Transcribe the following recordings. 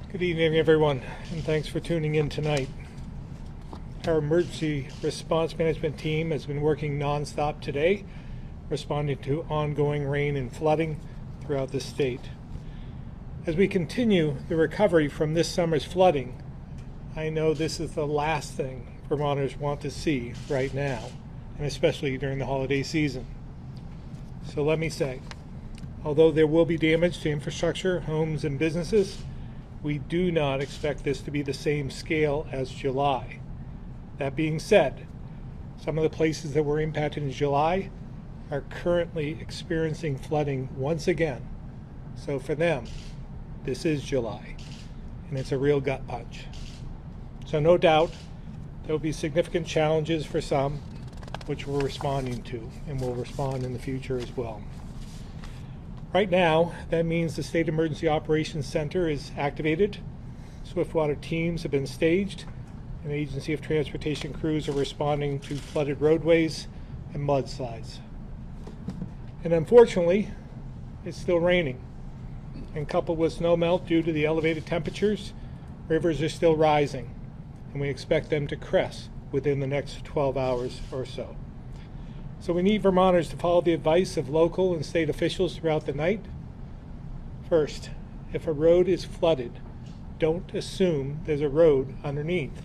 Good evening, everyone, and thanks for tuning in tonight. Our emergency response management team has been working nonstop today, responding to ongoing rain and flooding throughout the state. As we continue the recovery from this summer's flooding, I know this is the last thing Vermonters want to see right now, and especially during the holiday season. So let me say, although there will be damage to infrastructure, homes, and businesses, we do not expect this to be the same scale as July. That being said, some of the places that were impacted in July are currently experiencing flooding once again. So for them, this is July, and it's a real gut punch. So no doubt, there will be significant challenges for some, which we're responding to, and will respond in the future as well. Right now, that means the State Emergency Operations Center is activated, swiftwater teams have been staged, and Agency of Transportation crews are responding to flooded roadways and mudslides. And unfortunately, it's still raining, and coupled with snow melt due to the elevated temperatures, rivers are still rising, and we expect them to crest within the next 12 hours or so. So we need Vermonters to follow the advice of local and state officials throughout the night. First, if a road is flooded, don't assume there's a road underneath.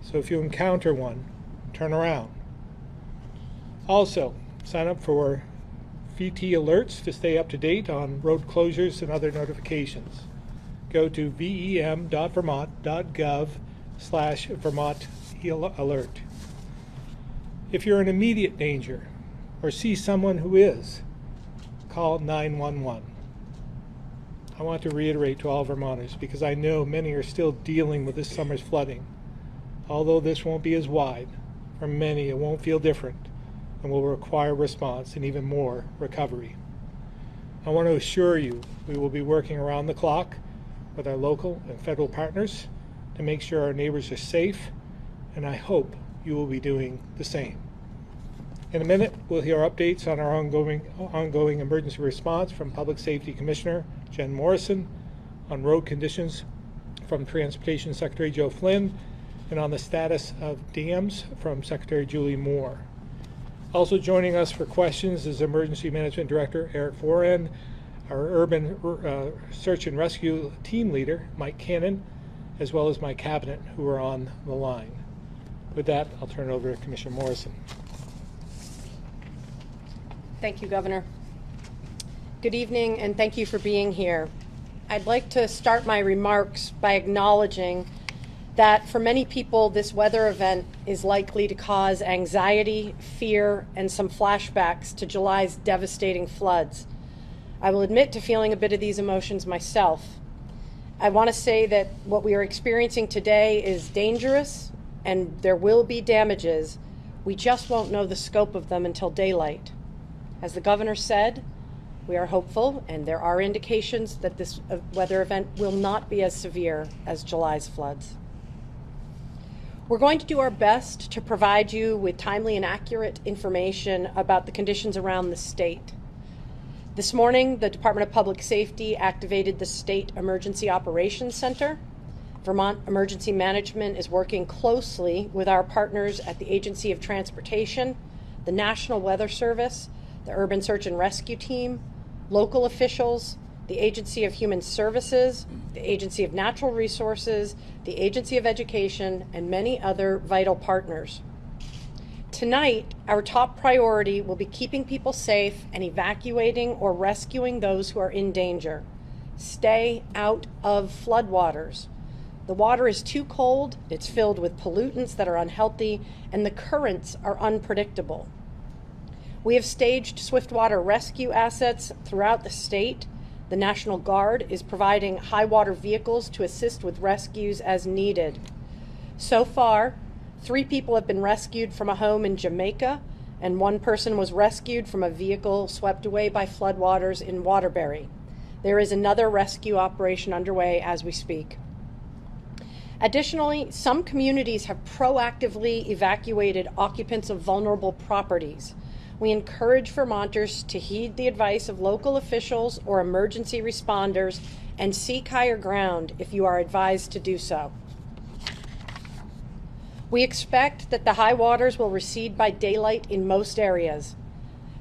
So if you encounter one, turn around. Also, sign up for VT alerts to stay up to date on road closures and other notifications. Go to vem.vermont.gov/Vermont alert. If you're in immediate danger or see someone who is, call 911. I want to reiterate to all Vermonters, because I know many are still dealing with this summer's flooding. Although this won't be as wide, for many it won't feel different and will require response and even more recovery. I want to assure you we will be working around the clock with our local and federal partners to make sure our neighbors are safe, and I hope you will be doing the same. In a minute, we'll hear updates on our ongoing emergency response from Public Safety Commissioner Jen Morrison, on road conditions from Transportation Secretary Joe Flynn, and on the status of dams from Secretary Julie Moore. Also joining us for questions is Emergency Management Director Eric Foran, our Urban Search and Rescue Team Leader Mike Cannon, as well as my cabinet who are on the line. With that, I'll turn it over to Commissioner Morrison. Thank you, Governor. Good evening, and thank you for being here. I'd like to start my remarks by acknowledging that for many people, this weather event is likely to cause anxiety, fear, and some flashbacks to July's devastating floods. I will admit to feeling a bit of these emotions myself. I want to say that what we are experiencing today is dangerous, and there will be damages. We just won't know the scope of them until daylight. As the governor said, We are hopeful, and there are indications that this weather event will not be as severe as July's floods. We're going to do our best to provide you with timely and accurate information about the conditions around the state. This morning, the Department of Public Safety activated the State Emergency Operations Center. Vermont Emergency Management is working closely with our partners at the Agency of Transportation, the National Weather Service, the Urban Search and Rescue Team, local officials, the Agency of Human Services, the Agency of Natural Resources, the Agency of Education, and many other vital partners. Tonight, our top priority will be keeping people safe and evacuating or rescuing those who are in danger. Stay out of floodwaters. The water is too cold, it's filled with pollutants that are unhealthy, and the currents are unpredictable. We have staged swiftwater rescue assets throughout the state. The National Guard is providing high water vehicles to assist with rescues as needed. So far, 3 people have been rescued from a home in Jamaica, and 1 person was rescued from a vehicle swept away by floodwaters in Waterbury. There is another rescue operation underway as we speak. Additionally, some communities have proactively evacuated occupants of vulnerable properties. We encourage Vermonters to heed the advice of local officials or emergency responders and seek higher ground if you are advised to do so. We expect that the high waters will recede by daylight in most areas.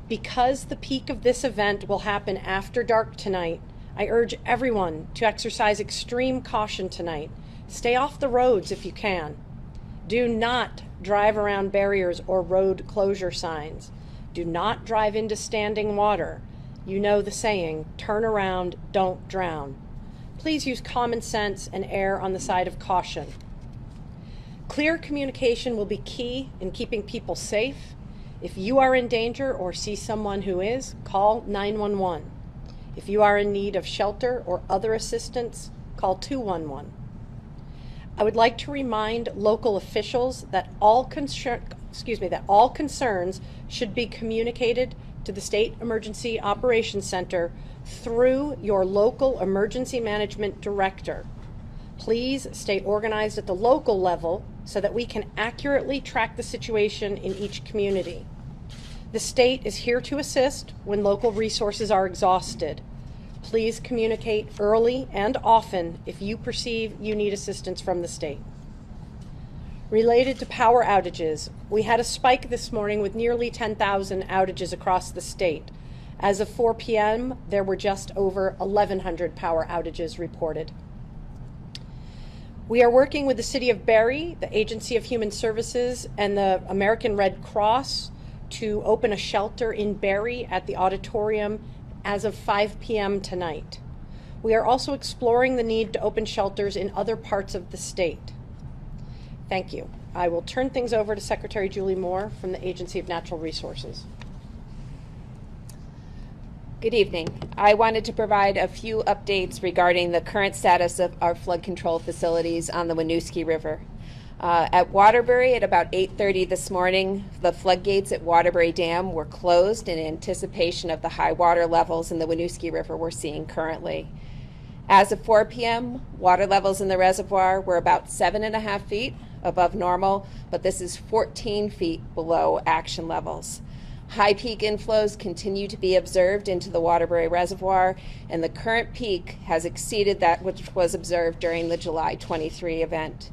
Because the peak of this event will happen after dark tonight, I urge everyone to exercise extreme caution tonight. Stay off the roads if you can. Do not drive around barriers or road closure signs. Do not drive into standing water. You know the saying, turn around, don't drown. Please use common sense and err on the side of caution. Clear communication will be key in keeping people safe. If you are in danger or see someone who is, call 911. If you are in need of shelter or other assistance, call 211. I would like to remind local officials that all concerns should be communicated to the State Emergency Operations Center through your local emergency management director. Please stay organized at the local level so that we can accurately track the situation in each community. The state is here to assist when local resources are exhausted. Please communicate early and often if you perceive you need assistance from the state. Related to power outages, we had a spike this morning with nearly 10,000 outages across the state. As of 4 p.m., there were just over 1,100 power outages reported. We are working with the City of Barre, the Agency of Human Services, and the American Red Cross to open a shelter in Barre at the auditorium as of 5 p.m. tonight. We are also exploring the need to open shelters in other parts of the state. Thank you. I will turn things over to Secretary Julie Moore from the Agency of Natural Resources. Good evening. I wanted to provide a few updates regarding the current status of our flood control facilities on the Winooski River. At Waterbury at about 8:30 this morning, the floodgates at Waterbury Dam were closed in anticipation of the high water levels in the Winooski River we're seeing currently. As of 4 p.m., water levels in the reservoir were about 7.5 feet above normal, but this is 14 feet below action levels. High peak inflows continue to be observed into the Waterbury Reservoir, and the current peak has exceeded that which was observed during the July 23 event.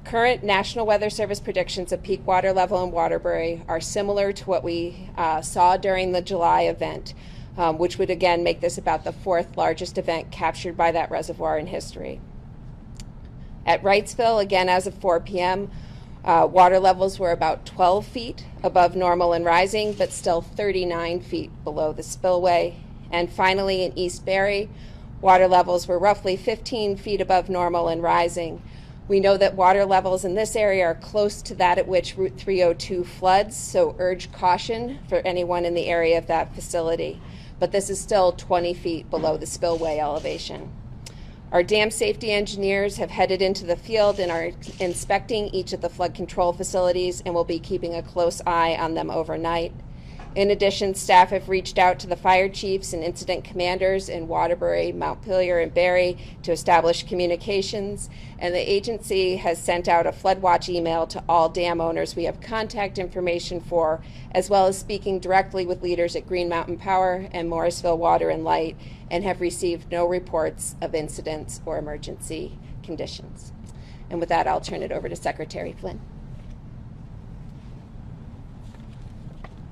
Current National Weather Service predictions of peak water level in Waterbury are similar to what we saw during the July event, which would again make this about the 4th largest event captured by that reservoir in history. At Wrightsville, again as of 4 p.m., water levels were about 12 feet above normal and rising, but still 39 feet below the spillway. And finally, in East Barre, water levels were roughly 15 feet above normal and rising. We know that water levels in this area are close to that at which Route 302 floods, so urge caution for anyone in the area of that facility. But this is still 20 feet below the spillway elevation. Our dam safety engineers have headed into the field and are inspecting each of the flood control facilities and will be keeping a close eye on them overnight. In addition, staff have reached out to the fire chiefs and incident commanders in Waterbury, Montpelier, and Barry to establish communications, and the agency has sent out a flood watch email to all dam owners we have contact information for, as well as speaking directly with leaders at Green Mountain Power and Morrisville Water and Light, and have received no reports of incidents or emergency conditions. And with that, I'll turn it over to Secretary Flynn.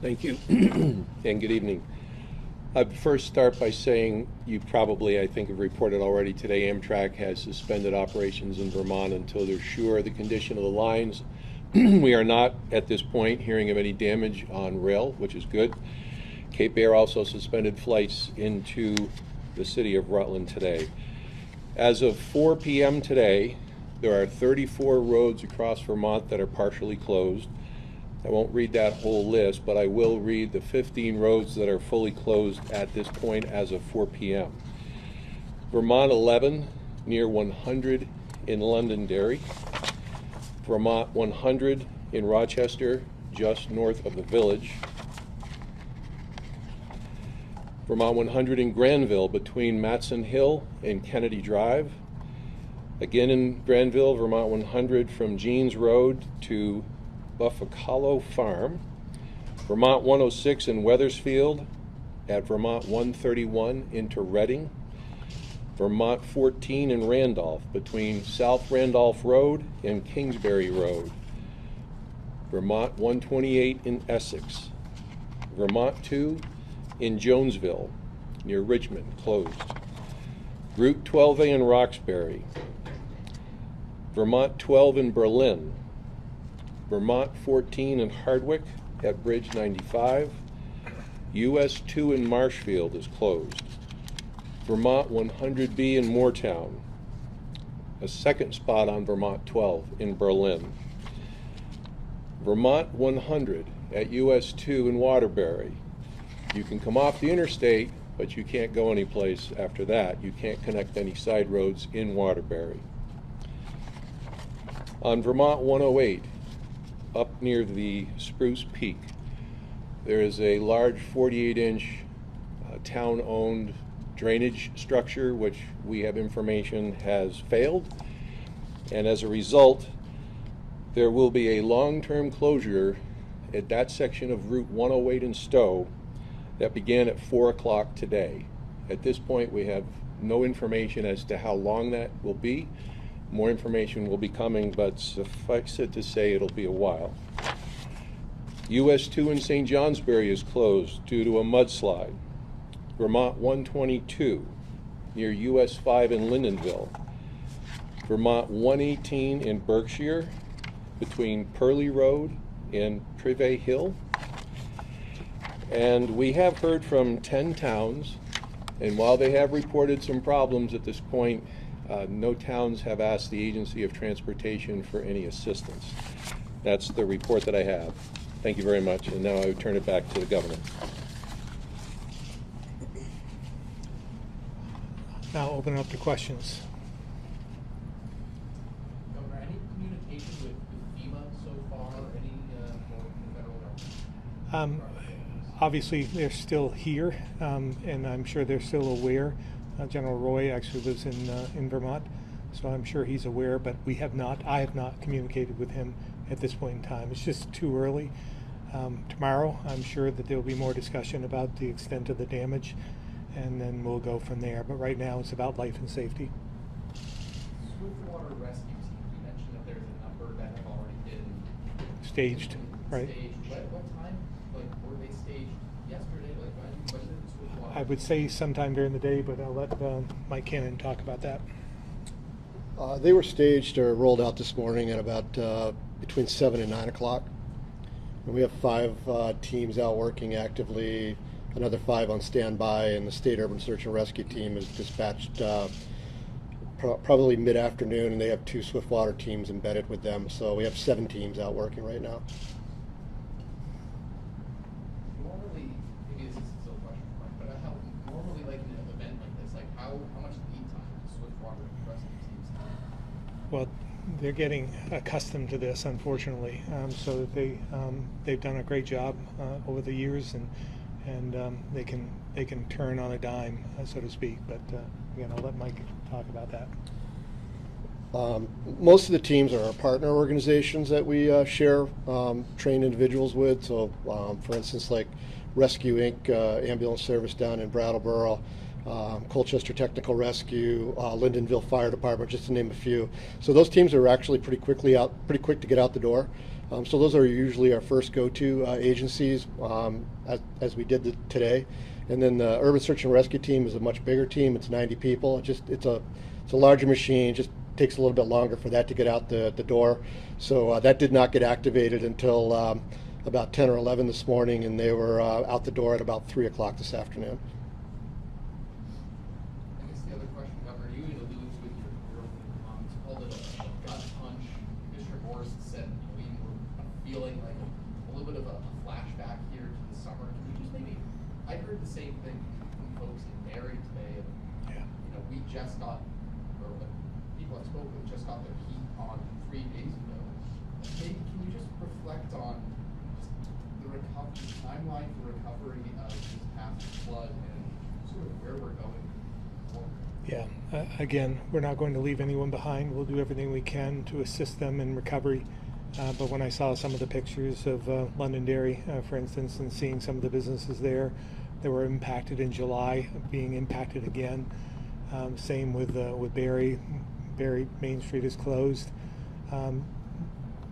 Thank you, and good evening. I'd first start by saying you probably, I think, have reported already today, Amtrak has suspended operations in Vermont until they're sure of the condition of the lines. We are not, at this point, hearing of any damage on rail, which is good. Cape Air also suspended flights into the city of Rutland today. As of 4 p.m. today, there are 34 roads across Vermont that are partially closed. I won't read that whole list, but I will read the 15 roads that are fully closed at this point as of 4 p.m. Vermont 11 near 100 in Londonderry. Vermont 100 in Rochester, just north of the village. Vermont 100 in Granville between Matson Hill and Kennedy Drive. Again in Granville, Vermont 100 from Jeans Road to Buffalo Farm. Vermont 106 in Weathersfield at Vermont 131 into Reading. Vermont 14 in Randolph between South Randolph Road and Kingsbury Road. Vermont 128 in Essex. Vermont 2 in Jonesville near Richmond, closed. Route 12A in Roxbury. Vermont 12 in Berlin. Vermont 14 in Hardwick at Bridge 95. US 2 in Marshfield is closed. Vermont 100B in Moortown. A second spot on Vermont 12 in Berlin. Vermont 100 at US 2 in Waterbury. You can come off the interstate, but you can't go anyplace after that. You can't connect any side roads in Waterbury. On Vermont 108, up near the Spruce Peak, there is a large 48-inch town-owned drainage structure which we have information has failed, and as a result there will be a long-term closure at that section of Route 108 in Stowe that began at 4 o'clock today. At this point we have no information as to how long that will be. More information will be coming, but suffice it to say it'll be a while. US 2 in St. Johnsbury is closed due to a mudslide. Vermont 122 near US 5 in Lyndonville. Vermont 118 in Berkshire between Purley Road and Privé Hill. And we have heard from 10 towns, and while they have reported some problems at this point, no towns have asked the Agency of Transportation for any assistance. That's the report that I have. Thank you very much, and now I would turn it back to the Governor. Now open up to questions. Governor, any communication with FEMA so far? Any more from the federal government? Obviously, they're still here, and I'm sure they're still aware. General Roy actually lives in Vermont, so I'm sure he's aware, but I have not communicated with him at this point in time. It's just too early. Tomorrow, I'm sure that there will be more discussion about the extent of the damage, and then we'll go from there. But right now, it's about life and safety. Swiftwater rescue team, you mentioned that there's a number that have already been Staged, right? Staged. What time? Like, were they staged yesterday? Like, when did the Swiftwater? I would say sometime during the day, but I'll let Mike Cannon talk about that. They were staged or rolled out this morning at about between 7 and 9 o'clock. And we have 5 teams out working actively, another 5 on standby, and the State Urban Search and Rescue team is dispatched probably mid-afternoon, and they have 2 Swiftwater teams embedded with them. So we have 7 teams out working right now. Normally, maybe this is still a question for Mike, but how normally, like in an event like this, like how much lead time do Swiftwater rescue teams have? Well, they're getting accustomed to this, unfortunately. So they've done a great job over the years, and they can turn on a dime, so to speak. But again, I'll let Mike talk about that. Most of the teams are our partner organizations that we share trained individuals with. So, for instance, like Rescue Inc. Ambulance Service down in Brattleboro, Colchester Technical Rescue, Lyndonville Fire Department, just to name a few. So those teams are actually pretty quick to get out the door. So those are usually our first go-to agencies, as we did today. And then the Urban Search and Rescue team is a much bigger team. It's 90 people. It's a larger machine. Just takes a little bit longer for that to get out the door. So that did not get activated until about 10 or 11 this morning, and they were out the door at about 3 o'clock this afternoon. I guess the other question, Governor, you alluded to with your opening comments, called it a gut punch. Commissioner Morris said we were feeling like a little bit of a flashback here to the summer. Can you just maybe, I heard the same thing from folks in Barrie today, and we just got, or the people I spoke with just got their heat on 3 days ago. Maybe can you just reflect on just the timeline for recovery of this past flood and sort of where we're going forward? Yeah, again, we're not going to leave anyone behind. We'll do everything we can to assist them in recovery. But when I saw some of the pictures of Londonderry, for instance, and seeing some of the businesses there that were impacted in July, being impacted again, same with Barrie. Barrie Main Street is closed.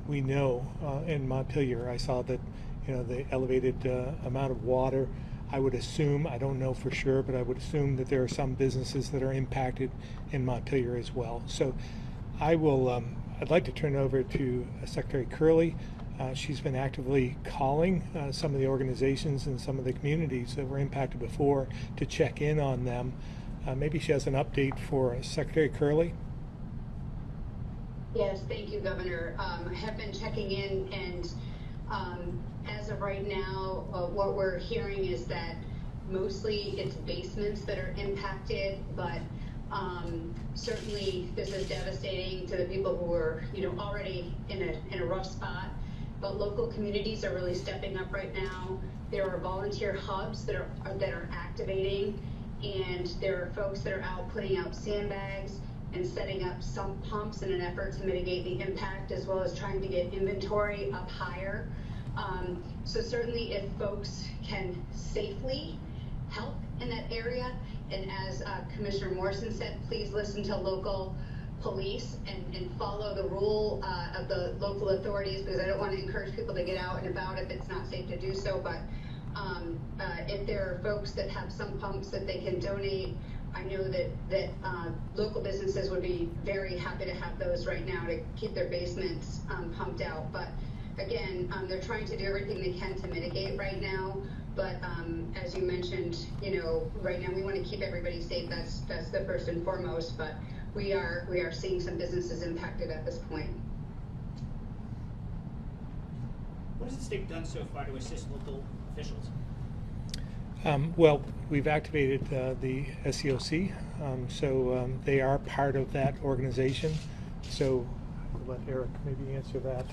We know in Montpelier, I saw that the elevated amount of water. I would assume, I don't know for sure, but I would assume that there are some businesses that are impacted in Montpelier as well. So I will, I'd like to turn it over to Secretary Curley. She's been actively calling some of the organizations and some of the communities that were impacted before to check in on them. Maybe she has an update for Secretary Curley. Yes, thank you, Governor. I have been checking in, and as of right now, what we're hearing is that mostly it's basements that are impacted, but certainly this is devastating to the people who are, already in a rough spot. But local communities are really stepping up right now. There are volunteer hubs that are activating, and there are folks that are out putting out sandbags and setting up sump pumps in an effort to mitigate the impact, as well as trying to get inventory up higher. So certainly if folks can safely help in that area, and as Commissioner Morrison said, please listen to local police and follow the rule of the local authorities, because I don't want to encourage people to get out and about if it's not safe to do so. But if there are folks that have some pumps that they can donate, I know that local businesses would be very happy to have those right now to keep their basements pumped out. But again, they're trying to do everything they can to mitigate right now. But as you mentioned, right now we want to keep everybody safe. That's the first and foremost. But we are seeing some businesses impacted at this point. What has the state done so far to assist local officials? Well, we've activated the SEOC, so they are part of that organization. So I'll let Eric maybe answer that.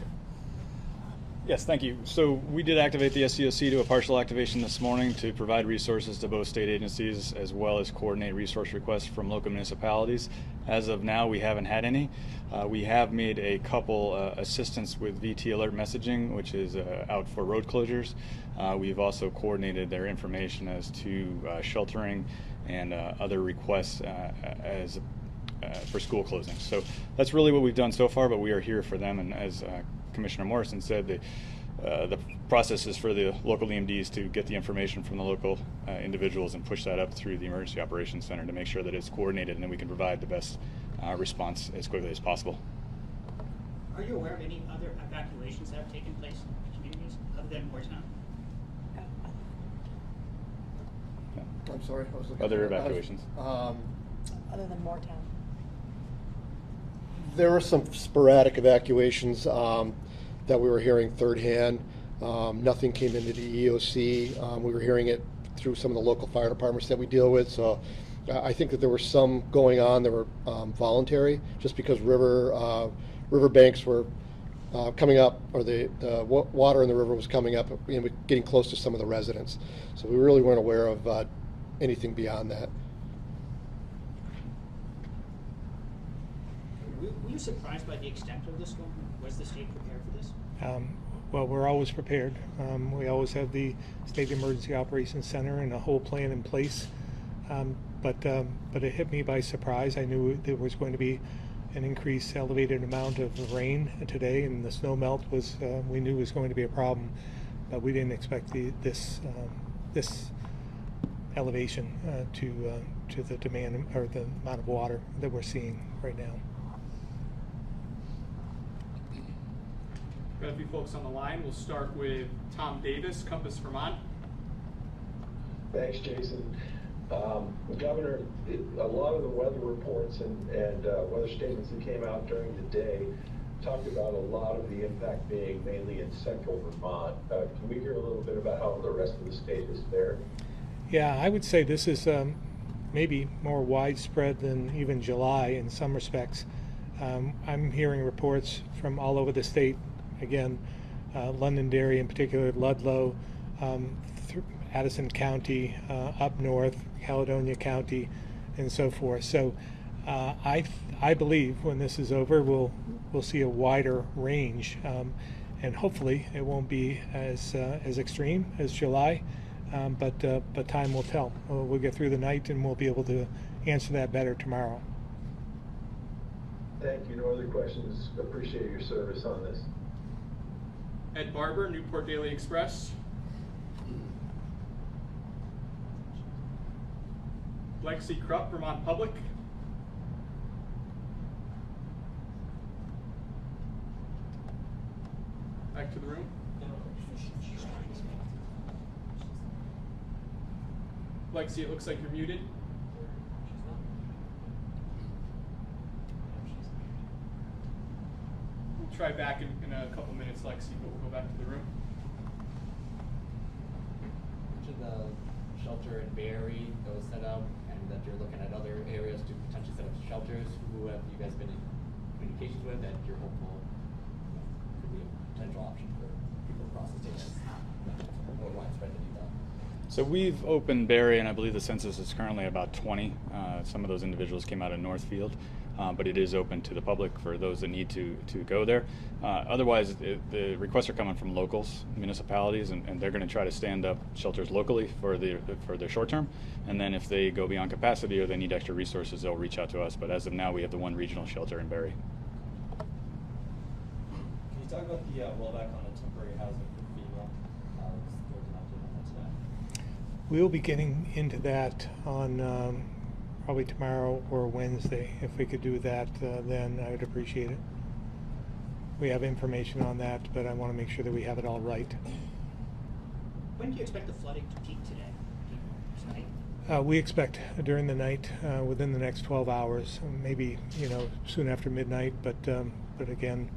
Yes, thank you. So we did activate the SEOC to a partial activation this morning to provide resources to both state agencies as well as coordinate resource requests from local municipalities. As of now, we haven't had any. We have made a couple assistance with VT alert messaging, which is out for road closures. We've also coordinated their information as to sheltering and other requests for school closings. So that's really what we've done so far, but we are here for them. And as Commissioner Morrison said, the process is for the local EMDs to get the information from the local individuals and push that up through the Emergency Operations Center to make sure that it's coordinated and that we can provide the best response as quickly as possible. Are you aware of any other evacuations that have taken place in communities other than Morristown? I'm sorry, I was looking Other for evacuations? Other than Moortown. There were some sporadic evacuations that we were hearing third hand. Nothing came into the EOC. We were hearing it through some of the local fire departments that we deal with. So I think that there were some going on that were voluntary, just because river river banks were coming up, or the water in the river was coming up, getting close to some of the residents. So we really weren't aware of anything beyond that. Were you surprised by the extent of this one? Was the state prepared for this? Well, we're always prepared. We always have the State Emergency Operations Center and a whole plan in place. But it hit me by surprise. I knew there was going to be an increased elevated amount of rain today, and the snow melt was we knew was going to be a problem, but we didn't expect this elevation to the demand or the amount of water that we're seeing right now. Got a few folks on the line. We'll start with Tom Davis, Compass, Vermont. Thanks, Jason. Governor, a lot of the weather reports and weather statements that came out during the day talked about a lot of the impact being mainly in central Vermont. Can we hear a little bit about how the rest of the state is there? Yeah, I would say this is maybe more widespread than even July in some respects. I'm hearing reports from all over the state, again, Londonderry in particular, Ludlow, Addison County, up north, Caledonia County, and so forth. So I believe when this is over, we'll see a wider range, and hopefully it won't be as extreme as July, but time will tell. We'll get through the night and we'll be able to answer that better tomorrow. Thank you. No other questions. Appreciate your service on this. Ed Barber, Newport Daily Express. Lexi Krupp, Vermont Public. Back to the room. Lexi, it looks like you're muted. We'll try back in a couple minutes, Lexi, but we'll go back to the room. To the shelter in Barry that was set up, and that you're looking at other areas to potentially set up shelters. Who have you guys been in communications with that you're hopeful could be a potential option for people across the state that's more widespread than you thought? So we've opened Barry, and I believe the census is currently about 20. Some of those individuals came out of Northfield, but it is open to the public for those that need to go there. Otherwise, the requests are coming from locals, municipalities, and they're going to try to stand up shelters locally for their short term. And then if they go beyond capacity or they need extra resources, they'll reach out to us. But as of now, we have the one regional shelter in Barry. Can you talk about the rollback on the temporary housing for FEMA? There's an update on that today. We'll be getting into that on probably tomorrow or Wednesday. If we could do that, then I would appreciate it. We have information on that, but I want to make sure that we have it all right. When do you expect the flooding to peak today? Tonight? We expect during the night, within the next 12 hours, maybe soon after midnight. But again,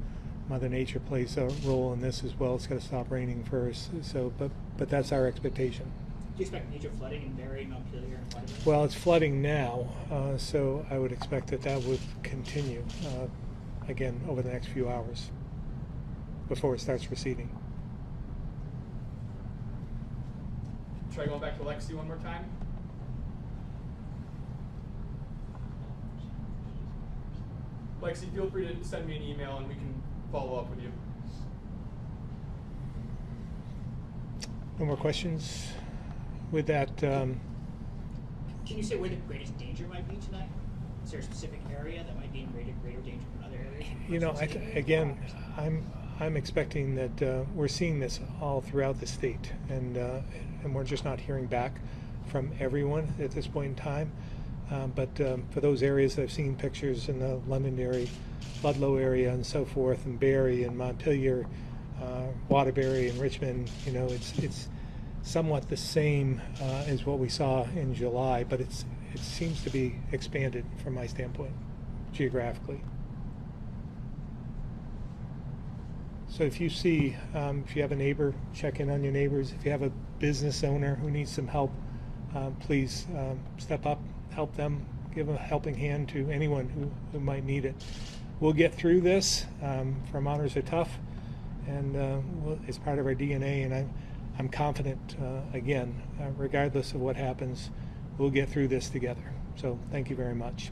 Mother Nature plays a role in this as well. It's got to stop raining first. So, but that's our expectation. Do you expect major flooding in Barry, Montpelier, and Waterbury? Well, it's flooding now, so I would expect that would continue again over the next few hours before it starts receding. Try going back to Lexi one more time. Lexi, feel free to send me an email and we can follow up with you. No more questions? With that, Can you say where the greatest danger might be tonight? Is there a specific area that might be in greater danger than other areas? I'm expecting that we're seeing this all throughout the state, and we're just not hearing back from everyone at this point in time. But for those areas that I've seen pictures in the Londonderry, Ludlow area, and so forth, and Barry and Montpelier, Waterbury and Richmond, it's somewhat the same as what we saw in July, but it seems to be expanded from my standpoint, geographically. So if you see, if you have a neighbor, check in on your neighbors. If you have a business owner who needs some help, please step up, help them, give a helping hand to anyone who might need it. we'll get through this. Vermonters are tough, and it's part of our DNA, and I'm confident, again, regardless of what happens, we'll get through this together. So thank you very much.